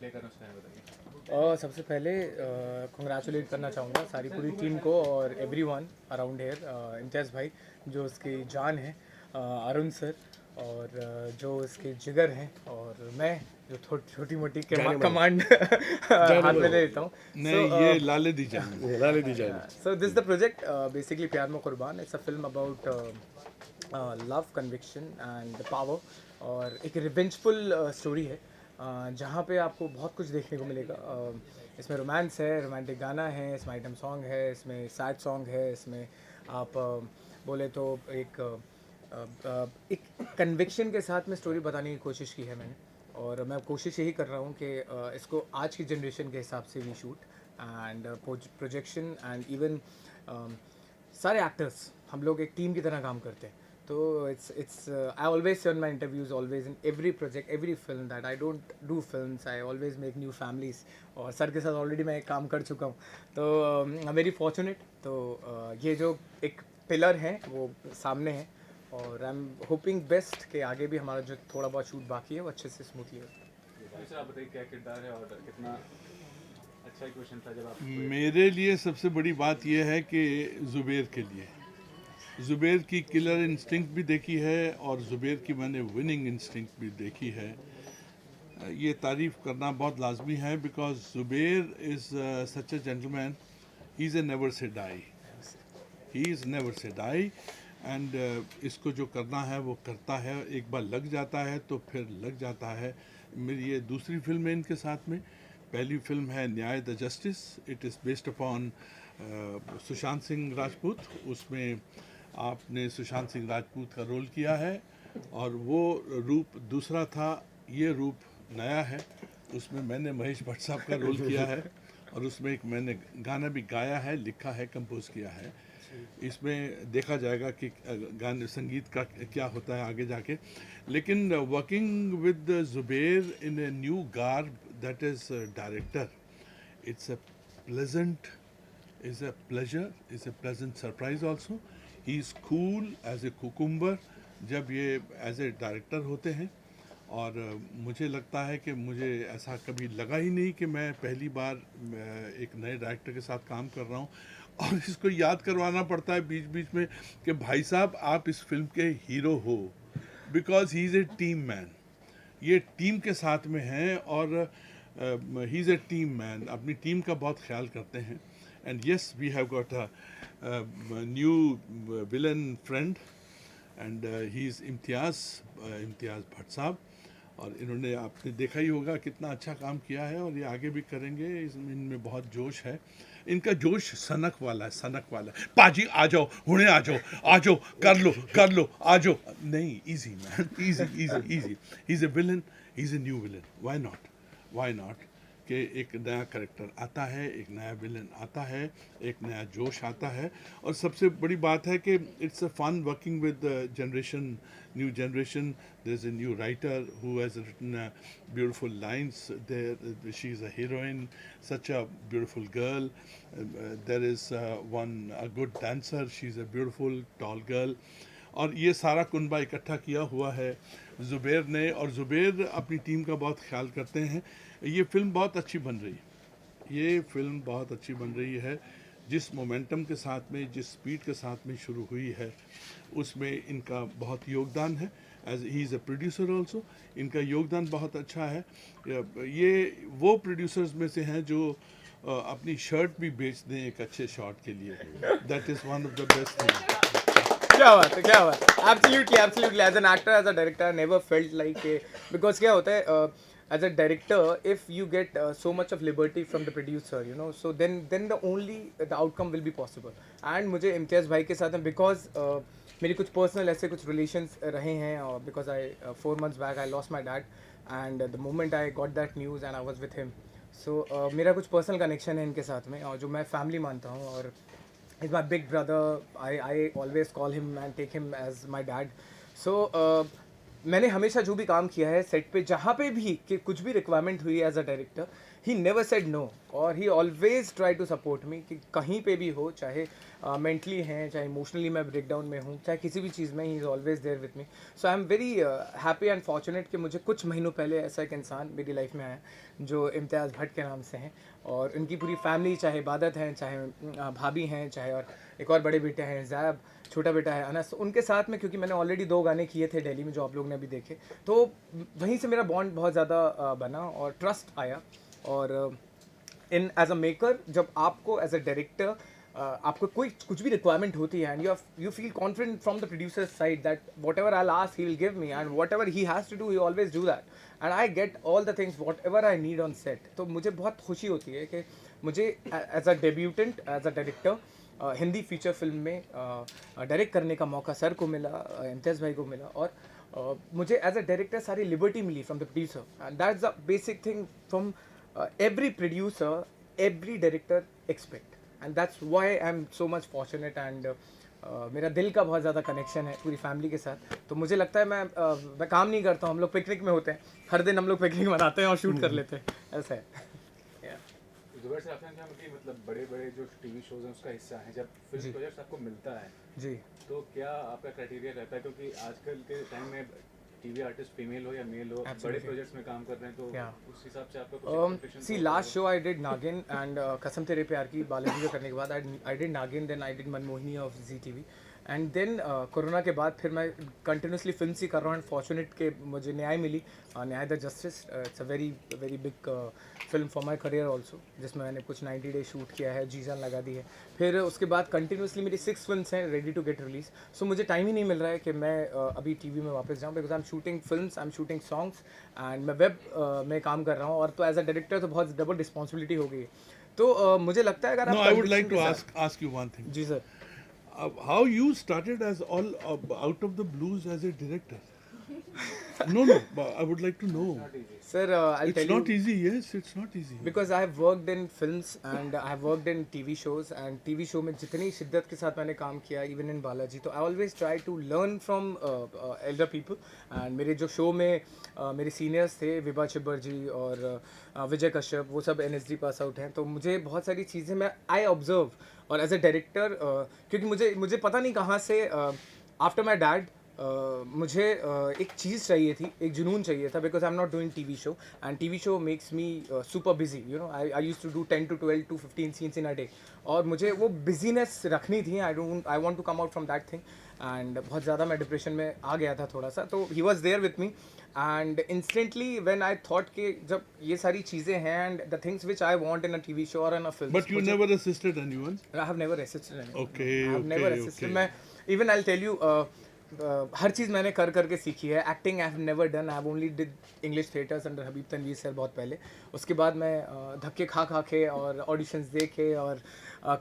लेकर उसका है बताइए। सबसे पहले कंग्रेचुलेट करना चाहूँगा सारी पूरी टीम को और एवरीवन अराउंड हेयर, इम्तियाज़ भाई जो उसकी जान है, अरुण सर और जो उसके जिगर हैं, और मैं जो छोटी मोटी कमांड हाथ में ले लेता हूँ. नहीं, ये लाले दी जान लाले दी जान So this is the project, basically प्यार में कुर्बान. It's a film about love, conviction and the power. और एक रिवेंजफुल स्टोरी है, जहाँ पे आपको बहुत कुछ देखने को मिलेगा. इसमें रोमांस है, रोमांटिक गाना है, इसमें आइटम सॉन्ग है, इसमें सैड सॉन्ग है, इसमें आप बोले तो एक कन्विक्शन के साथ में स्टोरी बताने की कोशिश की है मैंने. और मैं कोशिश यही कर रहा हूँ कि इसको आज की जनरेशन के हिसाब से भी shoot and projection and even सारे एक्टर्स हम लोग एक टीम की तरह काम करते हैं. तो it's I always say on my interviews, always in every project, every film, that I don't do films, I always make new families. और सर के साथ ऑलरेडी मैं काम कर चुका हूँ, तो आई एम वेरी फॉर्चुनेट. तो ये जो एक पिलर है वो सामने है, और आई एम होपिंग बेस्ट कि आगे भी हमारा जो थोड़ा बहुत शूट बाकी है वो अच्छे से स्मूथली हो. सर आप बताइए क्या किरदार है और कितना अच्छा क्वेश्चन था जब आप मेरे लिए सबसे बड़ी बात यह है कि ज़ुबैर के लिए, ज़ुबैर की किलर इंस्टिंक्ट भी देखी है और ज़ुबैर की मैंने विनिंग इंस्टिंक्ट भी देखी है. ये तारीफ़ करना बहुत लाजमी है because Zubair is such a gentleman. He is a never say die, he is never say die. And इसको जो करना है वो करता है. एक बार लग जाता है तो फिर लग जाता है. मेरी ये दूसरी फिल्म है इनके साथ में. पहली फिल्म है न्याय the justice. It is based upon Sushant Singh Rajput. उसमें आपने सुशांत सिंह राजपूत का रोल किया है और वो रूप दूसरा था, ये रूप नया है. उसमें मैंने महेश भट्ट साहब का रोल किया है और उसमें एक मैंने गाना भी गाया है, लिखा है, कंपोज किया है. इसमें देखा जाएगा कि गाने संगीत का क्या होता है आगे जाके. लेकिन working with Zubair in a new garb, that is director, it's a pleasant, is a pleasure, is a pleasant surprise also. He is cool as a cucumber जब ये एज ए डायरेक्टर होते हैं. और मुझे लगता है कि मुझे ऐसा कभी लगा ही नहीं कि मैं पहली बार एक नए डायरेक्टर के साथ काम कर रहा हूँ और इसको याद करवाना पड़ता है बीच बीच में कि भाई साहब आप इस फिल्म के हीरो हो, because he is A team man. ये टीम के साथ में हैं और ही इज़ ए टीम मैन. अपनी टीम का बहुत ख्याल करते हैं. And yes, we have got a new villain friend, and he is इम्तियाज़ भट्ट साहब. और इन्होंने आपने देखा ही होगा कितना अच्छा काम किया है और ये आगे भी करेंगे. इनमें बहुत जोश है. इनका जोश सनक वाला है, सनक वाला है. पाजी आ जाओ, हुणे आ जाओ, कर लो, आ जाओ. नहीं, easy man, easy. He is a villain, he is a new villain. Why not कि एक नया करेक्टर आता है, एक नया विलन आता है, एक नया जोश आता है. और सबसे बड़ी बात है कि it's a fun working with generation, new generation. There is a new writer who has written beautiful lines there. She is a heroine, such a beautiful girl. There is one a good dancer, she is a beautiful tall girl. और ये सारा कुनबा इकट्ठा किया हुआ है ज़ुबैर ने, और ज़ुबैर अपनी टीम का बहुत ख्याल करते हैं. ये फिल्म बहुत अच्छी बन रही है, ये फिल्म बहुत अच्छी बन रही है. जिस मोमेंटम के साथ में, जिस स्पीड के साथ में शुरू हुई है, उसमें इनका बहुत योगदान है. As he is a producer also, इनका योगदान बहुत अच्छा है. ये वो प्रोड्यूसर्स में से हैं जो अपनी शर्ट भी बेच दें एक अच्छे शॉट के लिए. That is one of the best thing. क्या बात है, क्या बात है. Absolutely as an actor, as a director, never felt like, because क्या होता है as a director, if you get so much of liberty from the producer, you know, so then the outcome will be possible. And मुझे इम्तियाज़ भाई के साथ में because मेरी कुछ पर्सनल ऐसे कुछ रिलेशंस रहे हैं, because I 4 months back I lost my dad, and the moment I got that news and I was with him, so मेरा कुछ पर्सनल कनेक्शन है इनके साथ में, और जो मैं फैमिली मानता हूँ. और he's my big brother. I always call him and take him as my dad. So मैंने हमेशा जो भी काम किया है सेट पे, जहाँ पे भी कि कुछ भी रिक्वायरमेंट हुई as a director, he never said no, और he always try to support me, कि कहीं पे भी हो, चाहे मेंटली हैं, चाहे इमोशनली मैं ब्रेकडाउन में हूँ, चाहे किसी भी चीज़ में, he is always there with me. So I am very happy and fortunate कि मुझे कुछ महीनों पहले ऐसा एक इंसान मेरी लाइफ में आया जो इम्तियाज़ भट्ट के नाम से हैं, और उनकी पूरी फैमिली, चाहे इबादत हैं, चाहे भाभी हैं, चाहे और एक और बड़े बेटे हैं ज़ैब, छोटा बेटा है अनस, उनके साथ में, क्योंकि मैंने ऑलरेडी 2 गाने किए थे दिल्ली में जो आप लोग ने अभी देखे, तो वहीं से मेरा बॉन्ड बहुत ज़्यादा बना और ट्रस्ट आया. और इन एज अ मेकर, जब आपको एज अ डायरेक्टर आपको कोई कुछ भी रिक्वायरमेंट होती है, and you feel confident from the producer side that whatever I ask he will give me, and whatever he has to do he always do that, and I get all the things whatever I need on set. तो मुझे बहुत खुशी होती है कि मुझे as a debutant, as a director, Hindi feature film में direct करने का मौका सर को मिला, इम्तियाज़ भाई को मिला, और मुझे एज अ डायरेक्टर सारी लिबर्टी मिली from the producer, and that's the basic thing from every producer, every director expect, and that's why I'm so much fortunate, and मेरा दिल का बहुत ज़्यादा कनेक्शन है पूरी फैमिली के साथ. तो मुझे लगता है मैं काम नहीं करता हूँ, हम लोग पिकनिक में होते हैं, हर दिन हम लोग पिकनिक मनाते हैं और शूट कर लेते हैं, ऐसा है. जुबैर से आपने कहा कि मतलब बड़े बड़े जो टीवी शोज हैं उसका हिस्सा है, जब फिल्म प्रोजेक्ट आपको मिलता है जी, तो क्या आपका क्राइटेरिया रहता है, क्योंकि आजकल के टाइम में टीवी आर्टिस्ट फीमेल हो या मेल हो, बड़े प्रोजेक्ट्स में काम कर रहे हैं, तो उस हिसाब से आपका कुछ expectation सी तो last show I did Naagin, and Kasam Tere Pyaar Ki Balaji को करने के बाद I did Naagin, then I did Manmohini of ZTV, and then corona के बाद फिर मैं कंटिन्यूसली फिल्म ही कर रहा हूँ, एंड फॉर्चुनेट के मुझे न्याय मिली, न्याय the justice. It's a very very big film for my career also, जिसमें मैंने कुछ 90 डेज शूट किया है, जी जान लगा दी है. फिर उसके बाद कंटिन्यूसली मेरी 6 फिल्म्स हैं रेडी टू गेट रिलीज. सो मुझे टाइम ही नहीं मिल रहा है कि मैं अभी टीवी में वापस जाऊँ, because I am shooting films, I am shooting songs, and मैं वेब में काम कर रहा हूँ, और तो एज अ डायरेक्टर तो बहुत डबल रिस्पॉन्सिबिलिटी हो गई है. तो मुझे लगता है अगर No, आप I would like conviction to के साथ- ask you one thing. जी sir. How you started as all out of the blues as a director? No, but I would like to know. Sir, I'll It's tell not you, easy. Yes, it's not easy. because I have worked in films and I have worked in TV shows, and TV show में जितनी शिद्दत के साथ मैंने काम किया, even in Balaji, तो I always try to learn from elder people, and मेरे जो शो में मेरे सीनियर्स थे, विभा छिब्बर जी और विजय कश्यप, वो सब NSD पास आउट हैं, तो मुझे बहुत सारी चीज़ें मैं आई ऑब्जर्व, और एज अ डायरेक्टर क्योंकि मुझे पता नहीं कहाँ से आफ्टर माई डैड मुझे एक चीज़ चाहिए थी, एक जुनून चाहिए था, because I am not doing TV show, and TV show makes me super busy, you know. I use to do 10 to 12 to 15 scenes in a day, और मुझे वो बिजीनेस रखनी थी. I want to come out from that thing, and बहुत ज़्यादा मैं depression में आ गया था थोड़ा सा, तो he was there with me, and instantly when I thought कि जब ये सारी चीज़ें हैं, and the things which I want in a TV show और in a film. But you never assisted anyone. I have never assisted anyone. Okay, I have never okay, assisted. okay. मैं even I'll tell you हर चीज़ मैंने कर करके सीखी है. Acting I have never done. I have only did English theatres under Habib Tanvir sir बहुत पहले. उसके बाद मैं धक्के खा के और ऑडिशंस दे के और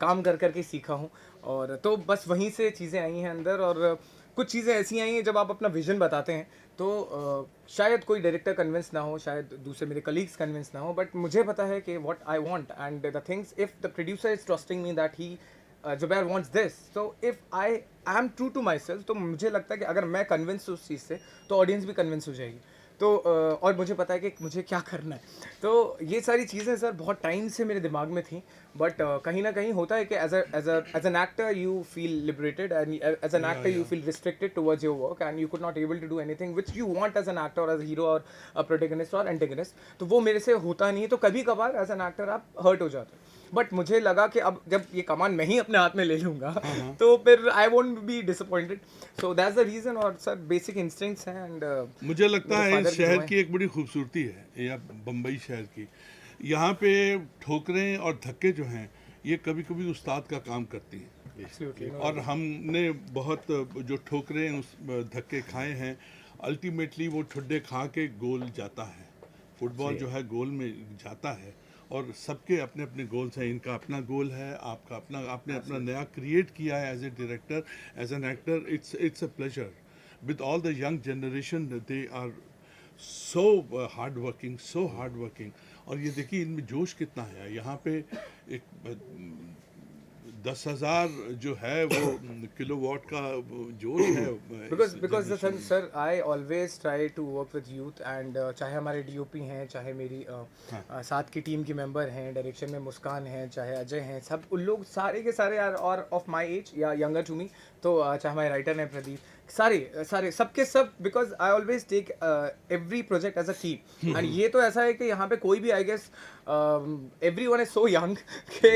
काम कर करके सीखा हूँ, और तो बस वहीं से चीज़ें आई हैं अंदर, और कुछ चीज़ें ऐसी आई हैं जब आप अपना विजन बताते हैं तो शायद कोई डायरेक्टर कन्विंस ना हो, शायद दूसरे मेरे कलीग्स कन्विंस ना हो, बट मुझे पता है कि what I want, and the things if the producer is trusting me that he Zubair wants this, so if I am true to myself, तो मुझे लगता है कि अगर मैं कन्विंस उस चीज़ से तो ऑडियंस भी कन्विंस हो जाएगी. तो और मुझे पता है कि मुझे क्या करना है. तो ये सारी चीज़ें सर बहुत टाइम से मेरे दिमाग में थी, बट कहीं ना कहीं होता है कि as an actor you feel liberated, and as an actor you feel restricted towards your work, and you could not able to do anything which you want as an actor और as hero और protagonist और antagonist. तो वो मेरे से होता नहीं है, तो कभी कभार एज एन एक्टर आप हर्ट हो जाते हो. बट मुझे लगा कि अब जब ये कमान मैं ही अपने हाथ में ले लूँगा तो फिर I won't be disappointed. So that's the reason, और सर बेसिक इंस्टिंक्ट्स हैं. एंड मुझे लगता मेरे है father इस भी शहर जो हैं. की एक बड़ी खूबसूरती है, या बम्बई शहर की, यहाँ पे ठोकरें और धक्के जो हैं ये कभी कभी उस्ताद का काम करती हैं. Absolutely, no और हमने बहुत जो ठोकरें उस धक्के खाए हैं, अल्टीमेटली वो ठुड्डे खा के गोल जाता है. फुटबॉल जो है गोल में जाता है, और सबके अपने अपने गोल्स हैं. इनका अपना गोल है, आपका अपना, आपने अपना नया क्रिएट किया है as a director, as an actor. It's a pleasure with all the young generation. They are so hard working. और ये देखिए इनमें जोश कितना है. यहाँ पे एक 10,000 जो है वो किलोवाट का जोश है because the sir I always try to work with youth and चाहे हमारे DOP हैं, चाहे मेरी साथ की टीम के मेंबर हैं, डायरेक्शन में मुस्कान हैं, चाहे अजय हैं, सब उन लोग सारे के सारे आर और ऑफ माय एज या यंगर टू मी, तो चाहे हमारे राइटर हैं प्रदीप, सारे सबके सब, because I always take every project as a team. And ये तो ऐसा है कि यहाँ पे कोई भी I guess everyone is so young कि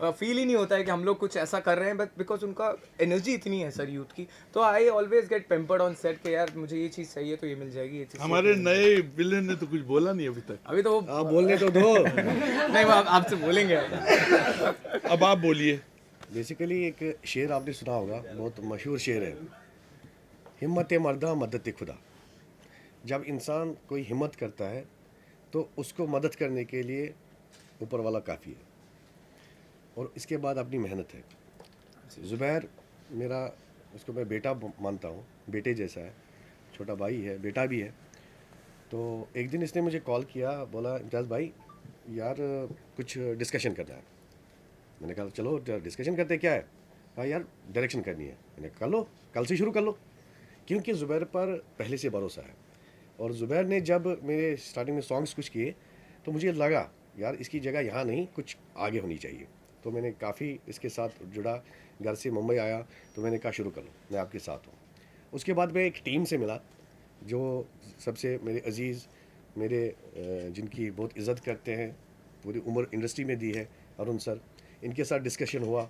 फील ही नहीं होता है कि हम लोग कुछ ऐसा कर रहे हैं, बट बिकॉज उनका एनर्जी इतनी है सर यूथ की, तो I always get pampered on set कि यार मुझे ये चीज़ चाहिए तो ये मिल जाएगी, ये चीज़। हमारे नए विलेन ने तो कुछ बोला नहीं अभी तक। अभी तो आप बोलने तो दो। नहीं, वो आपसे बोलेंगे। अब आप बोलिए। बेसिकली एक शेर आपने सुना होगा, बहुत मशहूर शेर है, हिम्मत मर्दा मदद खुदा। जब इंसान कोई हिम्मत करता है तो उसको मदद करने के लिए ऊपर वाला काफ़ी है, और इसके बाद अपनी मेहनत है। ज़ुबैर मेरा, उसको मैं बेटा मानता हूँ, बेटे जैसा है, छोटा भाई है, बेटा भी है। तो एक दिन इसने मुझे कॉल किया, बोला इम्तियाज़ भाई यार कुछ डिस्कशन करना है। मैंने कहा चलो डिस्कशन करते, क्या है? हाँ यार डायरेक्शन करनी है। मैंने कर लो, कल से शुरू कर लो, क्योंकि ज़ुबैर पर पहले से भरोसा है। और ज़ुबैर ने जब मेरे स्टार्टिंग में सॉन्ग्स कुछ किए तो मुझे लगा यार इसकी जगह यहाँ नहीं, कुछ आगे होनी चाहिए। तो मैंने काफ़ी इसके साथ जुड़ा, घर से मुंबई आया तो मैंने कहा शुरू कर लो, मैं आपके साथ हूँ। उसके बाद मैं एक टीम से मिला जो सबसे मेरे अजीज़, मेरे जिनकी बहुत इज़्ज़त करते हैं, पूरी उम्र इंडस्ट्री में दी है, अरुण सर, इनके साथ डिस्कशन हुआ।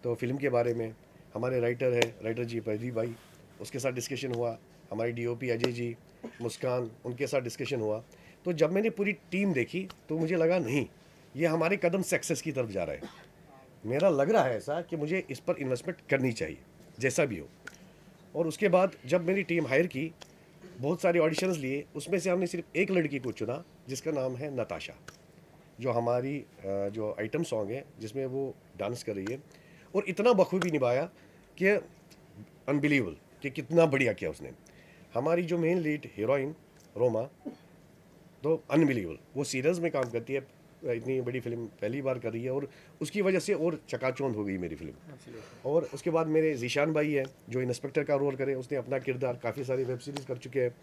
तो फिल्म के बारे में हमारे राइटर जी प्रदीप भाई, उसके साथ डिस्कशन हुआ। हमारे DOP अजय जी, मुस्कान, उनके साथ डिस्कशन हुआ। तो जब मैंने पूरी टीम देखी तो मुझे लगा नहीं, ये हमारे कदम सक्सेस की तरफ जा रहा है। मेरा लग रहा है ऐसा कि मुझे इस पर इन्वेस्टमेंट करनी चाहिए, जैसा भी हो। और उसके बाद जब मेरी टीम हायर की, बहुत सारे ऑडिशंस लिए, उसमें से हमने सिर्फ एक लड़की को चुना जिसका नाम है नताशा, जो हमारी जो आइटम सॉन्ग है जिसमें वो डांस कर रही है, और इतना बखूबी निभाया कि अनबिलीवेबल, कि कितना बढ़िया किया उसने। हमारी जो मेन लीड हीरोइन रोमा, तो अनबिलीवेबल, वो सीरियस में काम करती है, इतनी बड़ी फिल्म पहली बार कर रही है, और उसकी वजह से और चकाचौंध हो गई मेरी फिल्म। और उसके बाद मेरे जीशान भाई है जो इंस्पेक्टर का रोल करे, उसने अपना किरदार, काफ़ी सारी वेब सीरीज़ कर चुके हैं,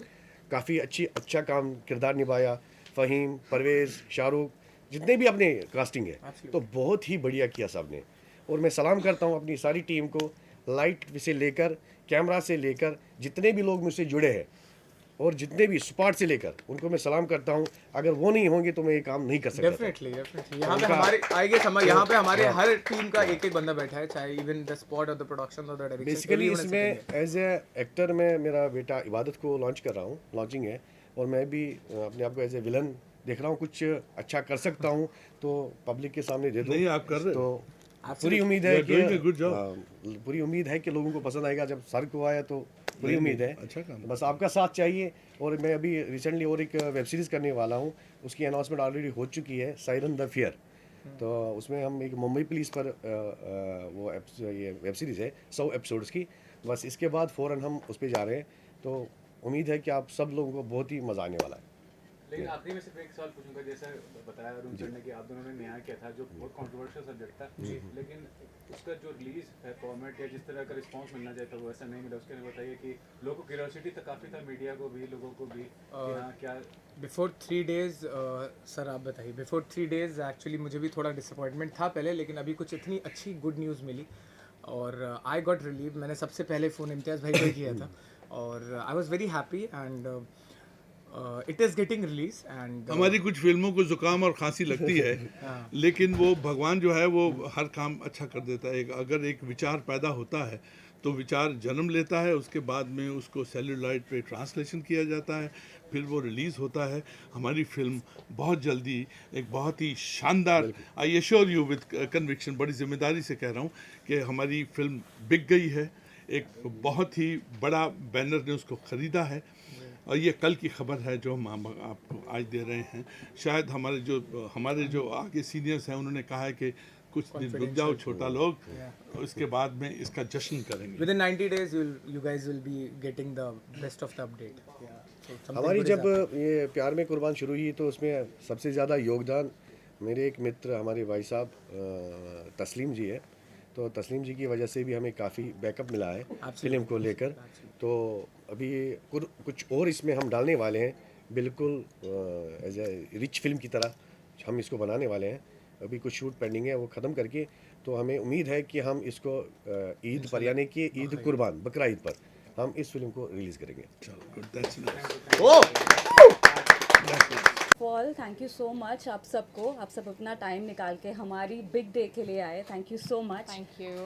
काफ़ी अच्छा काम किरदार निभाया। फ़हीम, परवेज़, शाहरुख, जितने भी अपने कास्टिंग है, तो बहुत ही बढ़िया किया सब ने। और मैं सलाम करता हूँ अपनी सारी टीम को, लाइट से लेकर, कैमरा से लेकर, जितने भी लोग मुझसे जुड़े हैं और जितने भी स्पॉट से लेकर, उनको मैं सलाम करता हूँ। अगर वो नहीं होंगे तो मैं ये काम नहीं कर सकता। डेफिनेटली यहाँ पे हमारे आएंगे समय, यहाँ पे हमारे हर टीम का एक एक बंदा बैठा है, चाहे इवन द स्पॉट और द प्रोडक्शन और द डायरेक्शन। बेसिकली इसमें एज ए एक्टर में मेरा बेटा इबादत को लॉन्च कर रहा हूँ, लॉन्चिंग है, और मैं भी अपने आप को एज ए विलन देख रहा हूँ, कुछ अच्छा कर सकता हूँ तो पब्लिक के सामने दे दूँ। नहीं, आप कर रहे तो पूरी उम्मीद है कि पूरी उम्मीद है कि लोगों को पसंद आएगा। जब सर को आया तो पूरी उम्मीद है, अच्छा काम। बस आपका साथ चाहिए। और मैं अभी रिसेंटली और एक वेब सीरीज़ करने वाला हूँ, उसकी अनाउंसमेंट ऑलरेडी हो चुकी है, सायरन द फियर। तो उसमें हम एक मुंबई पुलिस पर वो ये वेब सीरीज़ है 100 एपिसोड्स की। बस इसके बाद फ़ौरन हम उस पर जा रहे हैं, तो उम्मीद है कि आप सब लोगों को बहुत ही मज़ा आने वाला है। लेकिन आखिरी में सिर्फ एक सवाल पूछूंगा, जैसा बताया अरुण सर ने कि आप दोनों ने न्याय किया था, जो बहुत कंट्रोवर्शियल सब्जेक्ट था, लेकिन उसका जो रिलीज है फॉर्मेट या जिस तरह का रिस्पांस मिलना चाहिए था वो ऐसा नहीं मिला। उसके लिए बताइए कि लोगों को क्यूरियोसिटी तो काफ़ी था, मीडिया को भी, लोगों को भी, कि हाँ क्या। बिफोर 3 डेज़ सर आप बताइए, बिफोर 3 डेज़ एक्चुअली मुझे भी थोड़ा डिसअपॉइंटमेंट था पहले, लेकिन अभी कुछ इतनी अच्छी गुड न्यूज़ मिली और आई गॉट रिलीव। मैंने सबसे पहले फ़ोन इम्तियाज़ भाई को ही किया था और I was very happy and it is getting release. And हमारी कुछ फिल्मों को जुकाम और खांसी लगती है, लेकिन वो भगवान जो है वो हर काम अच्छा कर देता है। अगर एक विचार पैदा होता है तो विचार जन्म लेता है, उसके बाद में उसको सेलुलॉइड पे ट्रांसलेशन किया जाता है, फिर वो रिलीज़ होता है। हमारी फिल्म बहुत जल्दी एक बहुत ही शानदार, I assure you with conviction, बड़ी जिम्मेदारी से कह रहा हूँ कि हमारी फिल्म बिक गई है। एक बहुत ही बड़ा बैनर ने उसको ख़रीदा है और ये कल की खबर है जो हम आपको आज दे रहे हैं। शायद हमारे जो आगे सीनियर्स हैं उन्होंने कहा है कि कुछ दिन रुक जाओ छोटा लोग, उसके बाद में इसका जश्न करेंगे। Within 90 days you guys will be getting the best of the update. So हमारी जब ये प्यार में कुर्बान शुरू हुई तो उसमें सबसे ज़्यादा योगदान मेरे एक मित्र, हमारे भाई साहब तस्लीम जी है, तो तस्लीम जी की वजह से भी हमें काफ़ी बैकअप मिला है फिल्म को लेकर। तो अभी कुछ और इसमें हम डालने वाले हैं, बिल्कुल एज ए रिच फिल्म की तरह हम इसको बनाने वाले हैं। अभी कुछ शूट पेंडिंग है, वो ख़त्म करके तो हमें उम्मीद है कि हम इसको ईद पर यानी कि ईद कुर्बान बकरा ईद पर हम इस फिल्म को रिलीज़ करेंगे। Fall thank you so much आप सबको, आप सब अपना टाइम निकाल के हमारी बिग डे के लिए आए, thank you so much. Thank you.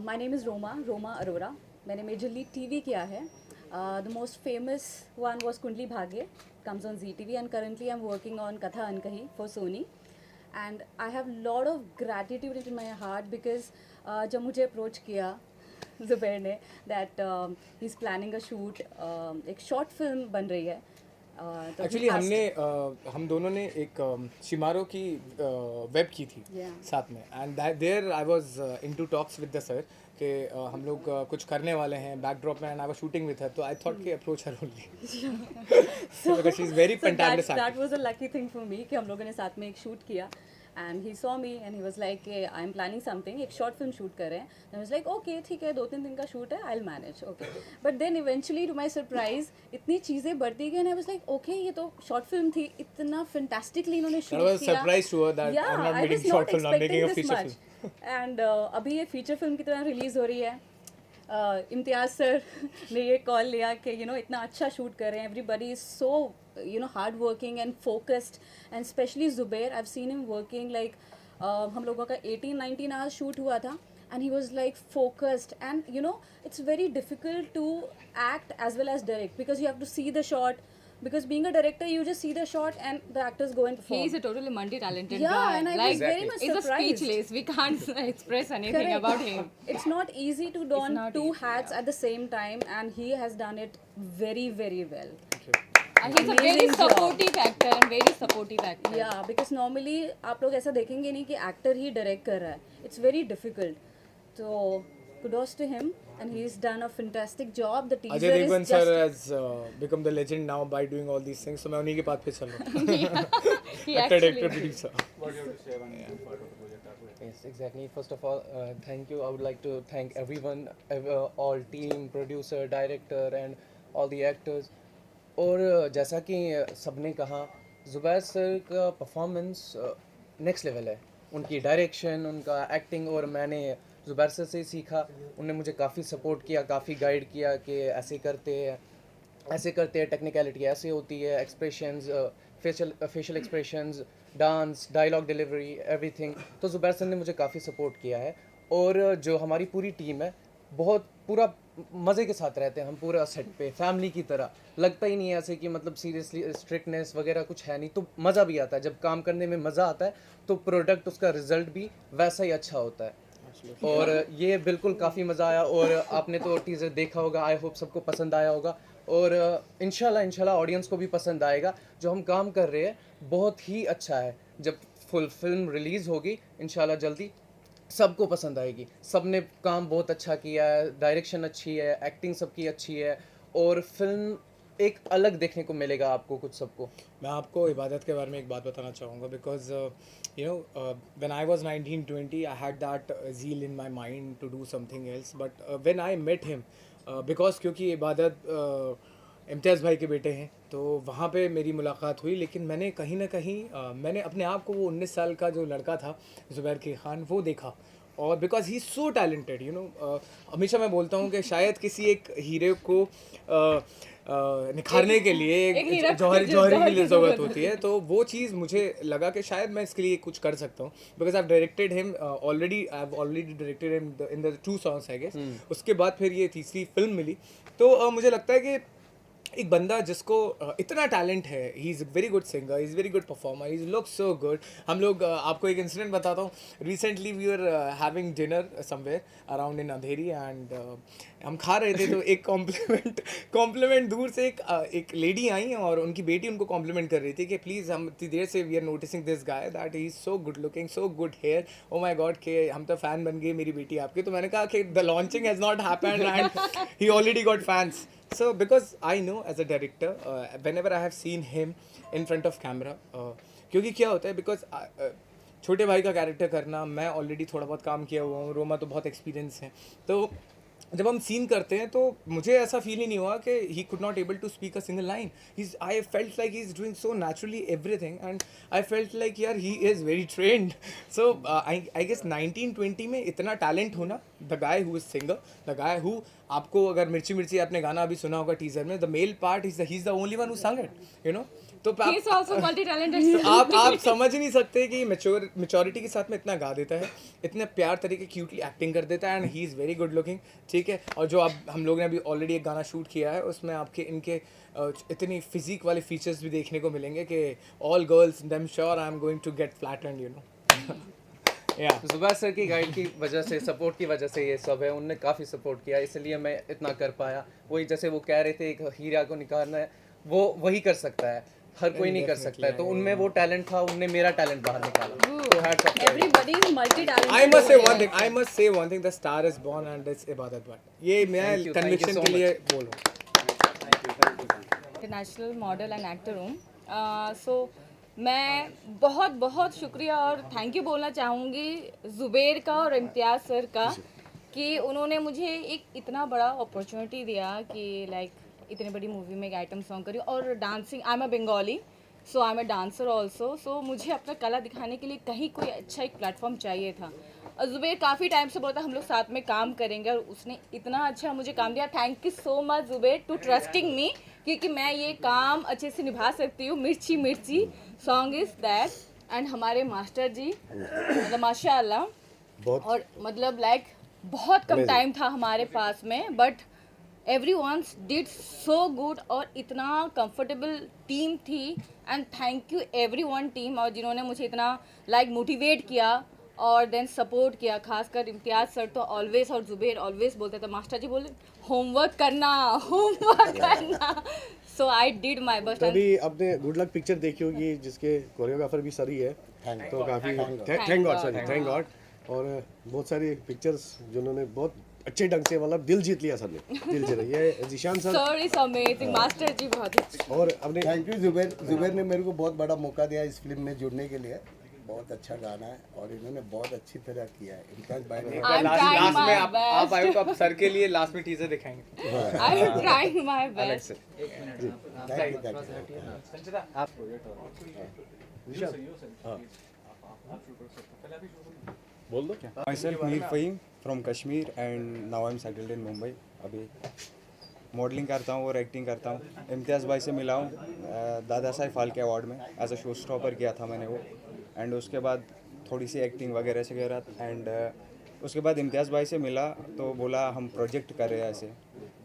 My name is Roma Arora. मैंने मेजरली टीवी किया है। The most famous one was Kundali Bhagya, comes on ZTV, and currently I am working on Katha Ankahee for Sony. And I have lot of gratitude in my heart because जब मुझे approach किया ज़ुबैर ने that he is planning a shoot, एक short film बन रही है। तो actually हम दोनों ने एक शिमारो की वेब की थी साथ में, and there I was into talks with the sir कि हम लोग कुछ करने वाले हैं बैकड्रॉप में, and I was shooting with her, तो आई थॉट कि approach her only because she is very fantastic. That was a lucky thing for me कि हम लोगों ने साथ में एक शूट किया। And he saw me and he was like I am planning something, एक शॉर्ट फिल्म शूट कर रहे हैं। आई वाज लाइक ओके ठीक है, 2-3 दिन का शूट है, I will manage, okay. But then eventually to my surprise इतनी चीज़ें बढ़ती गई and I was like okay ये तो शॉर्ट फिल्म थी, इतना फैंटास्टिकली इन्होंने शूट किया। I was surprised to her that I'm not making short film, I'm making a feature film. And अभी ये फीचर फिल्म की तरह रिलीज़ हो रही है। इम्तियाज़ सर ने ये कॉल लिया कि इतना अच्छा शूट कर रहे हैं, everybody is so hard working and focused, and specially Zubair, I have seen him working like हम लोगों का 18-19 आवर्स शूट हुआ था and he was like focused, and it's very difficult to act as well as direct because you have to see the shot, because being a director you just see the shot and the actors go and perform. He's a totally multi-talented Yeah, guy. and I was very much He's surprised. speechless. We can't express anything Correct. about him. It's not easy to don not two easy, hats at the same time, and he has done it very very well. And he's a very Amazing job. supportive actor and very supportive actor. Yeah, because normally आप लोग ऐसा देखेंगे नहीं कि actor ही direct कर रहा है, it's very difficult. So kudos to him, and he's done a fantastic job. The teaser Ajay is Devgan just sir has become the legend now by doing all these things, so मैं उन्हीं के पास पे चल रहा हूँ। He Actor, actually director, producer. What do you have to say on being part of the project आपको? Yes, exactly. First of all, thank you. I would like to thank everyone, all team, producer, director, and all the actors. और जैसा कि सबने कहा, Zubair sir का performance next level है, उनकी direction, उनका एक्टिंग, और मैंने ज़ुबैर सर से सीखा। उन्होंने मुझे काफ़ी सपोर्ट किया, काफ़ी गाइड किया कि ऐसे करते हैं, टेक्निकलिटी ऐसे होती है, expressions, facial expressions, dance, dialogue delivery, everything. तो ज़ुबैर सर ने मुझे काफ़ी सपोर्ट किया है, और जो हमारी पूरी टीम है बहुत पूरा मज़े के साथ रहते हैं हम पूरा सेट पे, फैमिली की तरह। लगता ही नहीं है ऐसे कि मतलब सीरियसली स्ट्रिक्टनेस वगैरह कुछ है नहीं, तो मज़ा भी आता है। जब काम करने में मज़ा आता है तो प्रोडक्ट, उसका रिजल्ट भी वैसा ही अच्छा होता है। और ये बिल्कुल काफ़ी मज़ा आया, और आपने तो टीज़र देखा होगा, आई होप सबको पसंद आया होगा, और इंशाल्लाह ऑडियंस को भी पसंद आएगा। जो हम काम कर रहे हैं बहुत ही अच्छा है। जब फुल फिल्म रिलीज़ होगी इंशाल्लाह जल्दी, सबको पसंद आएगी। सब ने काम बहुत अच्छा किया है, डायरेक्शन अच्छी है, एक्टिंग सबकी अच्छी है, और फिल्म एक अलग देखने को मिलेगा आपको कुछ सबको। मैं आपको इबादत के बारे में एक बात बताना चाहूँगा, because when I was 19-20 I had that zeal in my mind to do something else, but when I met him, because क्योंकि इबादत इम्तियाज़ भाई के बेटे हैं, तो वहाँ पे मेरी मुलाकात हुई। लेकिन मैंने कहीं ना कहीं मैंने अपने आप को वो 19 साल का जो लड़का था ज़ुबैर के खान, वो देखा। और बिकॉज ही सो टैलेंटेड, हमेशा मैं बोलता हूँ कि शायद किसी एक हीरे को निखारने के लिए एक जौहरी की ज़रूरत होती है, तो वो चीज़ मुझे लगा कि शायद मैं इसके लिए कुछ कर सकता हूँ। Because I have directed him already directed him in the 2 songs I guess. उसके बाद फिर ये तीसरी फिल्म मिली, तो मुझे लगता है कि एक बंदा जिसको इतना टैलेंट है, he is very good singer, he is very good performer, he look so good. हम लोग आपको एक इंसिडेंट बताता हूँ। Recently we are having dinner somewhere around in Andheri, and हम खा रहे थे, तो एक कॉम्प्लीमेंट दूर से एक लेडी आई और उनकी बेटी उनको कॉम्प्लीमेंट कर रही थी कि प्लीज़, हम इतनी देर से we are noticing this guy that he is so good looking, so good hair, oh my god के हम तो फ़ैन बन गए मेरी बेटी आपके। तो मैंने कहा कि the launching has not happened and he already got fans. So because I know as a director, whenever I have seen him in front of camera, क्योंकि क्या होता है, because छोटे भाई का कैरेक्टर करना, मैं ऑलरेडी थोड़ा बहुत काम किया हुआ हूँ, रोमा तो बहुत एक्सपीरियंस है, तो जब हम सीन करते हैं तो मुझे ऐसा फील ही नहीं हुआ कि he could not able to speak a single line. I felt like he is doing so naturally everything and I felt like यार he is very trained. So I guess 1920 में इतना टैलेंट होना, the guy who is singer, the guy who, आपको अगर मिर्ची मिर्ची आपने गाना अभी सुना होगा टीजर में, the male part he is the only one who संग इट, यू नो. तो He is also multi-talented. आप समझ ही नहीं सकते कि मेच्योरिटी के साथ में इतना गा देता है, इतने प्यार तरीके क्यूटली एक्टिंग कर देता है, and he is very good looking. ठीक है, और जो अब हम लोग ने अभी ऑलरेडी एक गाना शूट किया है, उसमें आपके इनके इतनी फिजिक वाले फीचर्स भी देखने को मिलेंगे कि all girls them sure I am going to get flattened, you know. या जुबैर सर की गाइड की वजह से, सपोर्ट की वजह से ये सब है. उनने काफ़ी सपोर्ट किया, इसलिए मैं इतना कर पाया. वही जैसे वो कह रहे थे एक हीरा को निकालना है, वो वही कर सकता है, हर कोई नहीं कर सकता है. तो उनमें वो टैलेंट था, उनने मेरा टैलेंट बाहर निकाला. तो hats off. Everybody is multi-talented. I must say over one here. thing. I must say one thing. The star is born, and it's Ibadat Bhatt. ये मैं Thank you conviction so के लिए बोल रहा हूँ. इंटरनेशनल मॉडल एंड एक्टर हूँ. सो मैं बहुत बहुत शुक्रिया और थैंक यू बोलना चाहूँगी ज़ुबैर का और इम्तियाज़ सर का कि उन्होंने मुझे एक इतना बड़ा अपॉर्चुनिटी दिया कि लाइक इतनी बड़ी मूवी में एक आइटम सॉन्ग करी और dancing. I am a Bengali, so I am a dancer also. सो मुझे अपना कला दिखाने के लिए कहीं कोई अच्छा एक प्लेटफॉर्म चाहिए था. और ज़ुबैर काफ़ी टाइम से बोलता हम लोग साथ में काम करेंगे और उसने इतना अच्छा मुझे काम दिया. Thank you so much Zubair to trusting me, क्योंकि मैं ये काम अच्छे से निभा सकती हूँ. मिर्ची मिर्ची सॉन्ग इज़ दैट. एंड हमारे मास्टर जी मतलब माशाअल्लाह, बहुत और मतलब लाइक बहुत कम टाइम था हमारे पास में, but everyone did so good और इतना कंफर्टेबल टीम थी. And thank you everyone team, और जिन्होंने मुझे इतना लाइक मोटिवेट किया और देन सपोर्ट किया. खासकर इम्तियाज़ सर तो ऑलवेज, और ज़ुबैर ऑलवेज बोलते थे मास्टर जी बोले होमवर्क करना, होमवर्क करना. सो आई डिड माई बेस्ट. तभी आपने गुड लक पिक्चर देखी होगी जिसके कोरियोग्राफर भी सर ही है, तो काफ़ी thank God, sorry thank God. और बहुत सारी पिक्चर्स जिन्होंने बहुत अच्छे ढंग से, मतलब दिल जीत लिया सर ने, दिल जीत लिया. ये Zeeshan sir sir is amazing, master ji बहुत अच्छे. और अपने थैंक यू जुबैर ने मेरे को बहुत बड़ा मौका दिया इस फिल्म में जुड़ने के लिए. बहुत अच्छा गाना है और इन्होंने बहुत अच्छी तरह किया है. इम्तियाज भाई ने I'm trying लास्ट my में आप best. आए तो आप सर के लिए लास्ट में टीजर दिखाएंगे आई एम ट्राइंग माय अलग बेस्ट. से. Thank you. बोल दो. Myself Mir Fahim from Kashmir and now I'm settled in Mumbai. अभी मॉडलिंग करता हूँ और एक्टिंग करता हूँ. इम्तियाज़ भाई से मिला हूँ दादा साहब फाल्के अवार्ड में, एज अ शो स्टॉपर किया था मैंने वो. एंड उसके बाद थोड़ी सी एक्टिंग वगैरह से कह रहा था. एंड उसके बाद इम्तियाज़ भाई से मिला तो बोला हम प्रोजेक्ट कर रहे हैं ऐसे.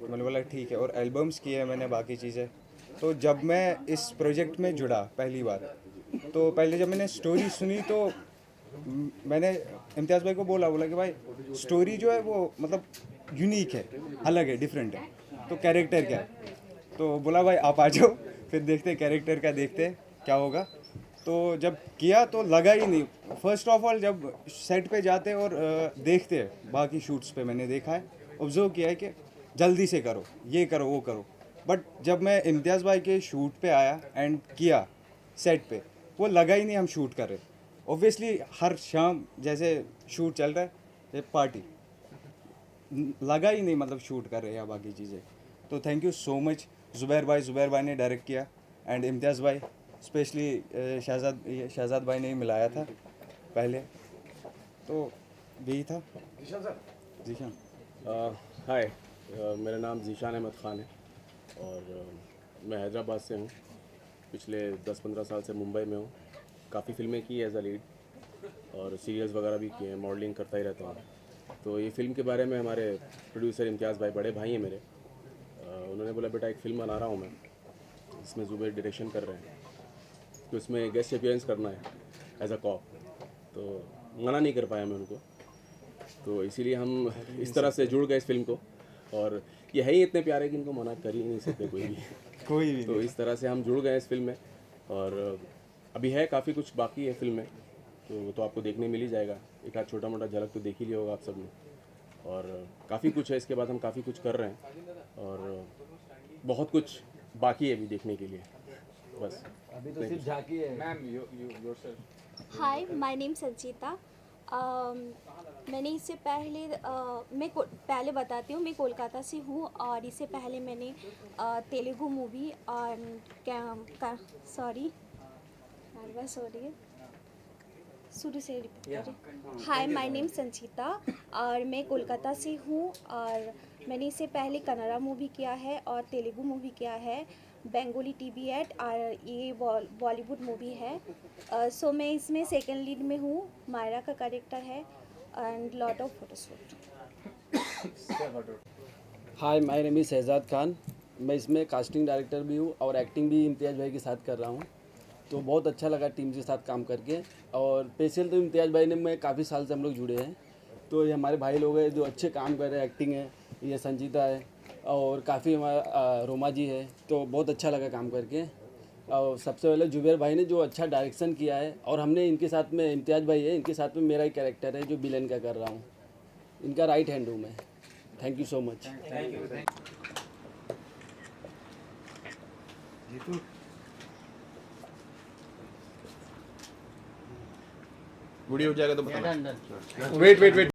तो मैंने बोला ठीक है, और एल्बम्स किए मैंने, बाकी चीज़ें. तो जब मैं इस प्रोजेक्ट में जुड़ा पहली बार, तो पहले जब मैंने स्टोरी सुनी तो मैंने इम्तियाज़ भाई को बोला कि भाई स्टोरी जो है वो मतलब यूनिक है, अलग है, डिफरेंट है, तो कैरेक्टर क्या है. तो बोला भाई आप आ जाओ, फिर देखते कैरेक्टर का, देखते क्या होगा. तो जब किया तो लगा ही नहीं. फर्स्ट ऑफ ऑल जब सेट पे जाते और देखते, बाकी शूट्स पे मैंने देखा है, ऑब्जर्व किया है कि जल्दी से करो, ये करो, वो करो. बट जब मैं इम्तियाज़ भाई के शूट पे आया एंड किया सेट पे, वो लगा ही नहीं हम शूट कर रहे. ऑब्वियसली हर शाम जैसे शूट चल रहा है, ये पार्टी, लगा ही नहीं मतलब शूट कर रहे हैं या बाकी चीज़ें. तो thank you so much Zubair भाई ने डायरेक्ट किया, एंड इम्तियाज़ भाई स्पेशली शहजाद भाई ने ही मिलाया था पहले. तो यही था. जीशान हाय, मेरा नाम जीशान अहमद ख़ान है और मैं हैदराबाद से हूँ. पिछले 10-15 साल से मुंबई में हूँ. काफ़ी फिल्में की एज अ लीड और सीरियल्स वगैरह भी किए हैं, मॉडलिंग करता ही रहता हूँ. तो ये फ़िल्म के बारे में हमारे प्रोड्यूसर इम्तियाज़ भाई, बड़े भाई हैं मेरे, उन्होंने बोला बेटा एक फ़िल्म बना रहा हूँ मैं, इसमें ज़ुबैर डायरेक्शन कर रहे हैं, तो इसमें गेस्ट अपीयरेंस करना है एज अ कॉप. तो मना नहीं कर पाया मैं उनको, तो इसीलिए हम इस तरह से जुड़ गए इस फिल्म को. और ये है ही इतने प्यारे कि इनको मना कर ही नहीं सकते कोई भी. तो इस तरह से हम जुड़ गए इस फिल्म में. और अभी है काफ़ी कुछ बाकी है फिल्म में, तो वो तो आपको देखने मिल ही जाएगा. एक आध छोटा मोटा झलक तो देख ही लिया होगा आप सब ने. और काफ़ी कुछ है इसके बाद, हम काफ़ी कुछ कर रहे हैं और बहुत कुछ बाकी है अभी देखने के लिए. बस अभी तो सिर्फ झांकी है. Ma'am yourself hi my name Sanchita. मैंने इससे पहले पहले बताती हूँ, मैं कोलकाता से हूँ और इससे पहले मैंने तेलुगु मूवी और सॉरी शुरू से हाय माय नेम संचिता और मैं कोलकाता से हूँ और मैंने इससे पहले कन्नड़ा मूवी किया है और तेलुगु मूवी किया है, बंगाली टीवी एड और ये बॉलीवुड मूवी है। सो मैं इसमें सेकंड लीड में हूँ, मायरा का कैरेक्टर है and lot of photoshoot. Hi my name is Shahzad Khan. मैं इसमें कास्टिंग डायरेक्टर भी हूँ और एक्टिंग भी इम्तियाज़ भाई के साथ कर रहा हूँ। तो बहुत अच्छा लगा टीम के साथ काम करके। और स्पेशल तो इम्तियाज़ भाई ने मैं काफ़ी साल से हम लोग जुड़े हैं, तो ये हमारे भाई लोग हैं जो अच्छे काम कर रहे हैं। एक्टिंग है, ये संजीता है और काफ़ी हमारा रोमा जी है, तो बहुत अच्छा लगा काम करके। और सबसे पहले जुबेर भाई ने जो अच्छा डायरेक्शन किया है, और हमने इनके साथ में इम्तियाज़ भाई है, इनके साथ में मेरा ही कैरेक्टर है जो विलेन का कर रहा हूँ, इनका राइट हैंड हूँ मैं। Thank you so much. Video हो जाएगा तो बताना। वेट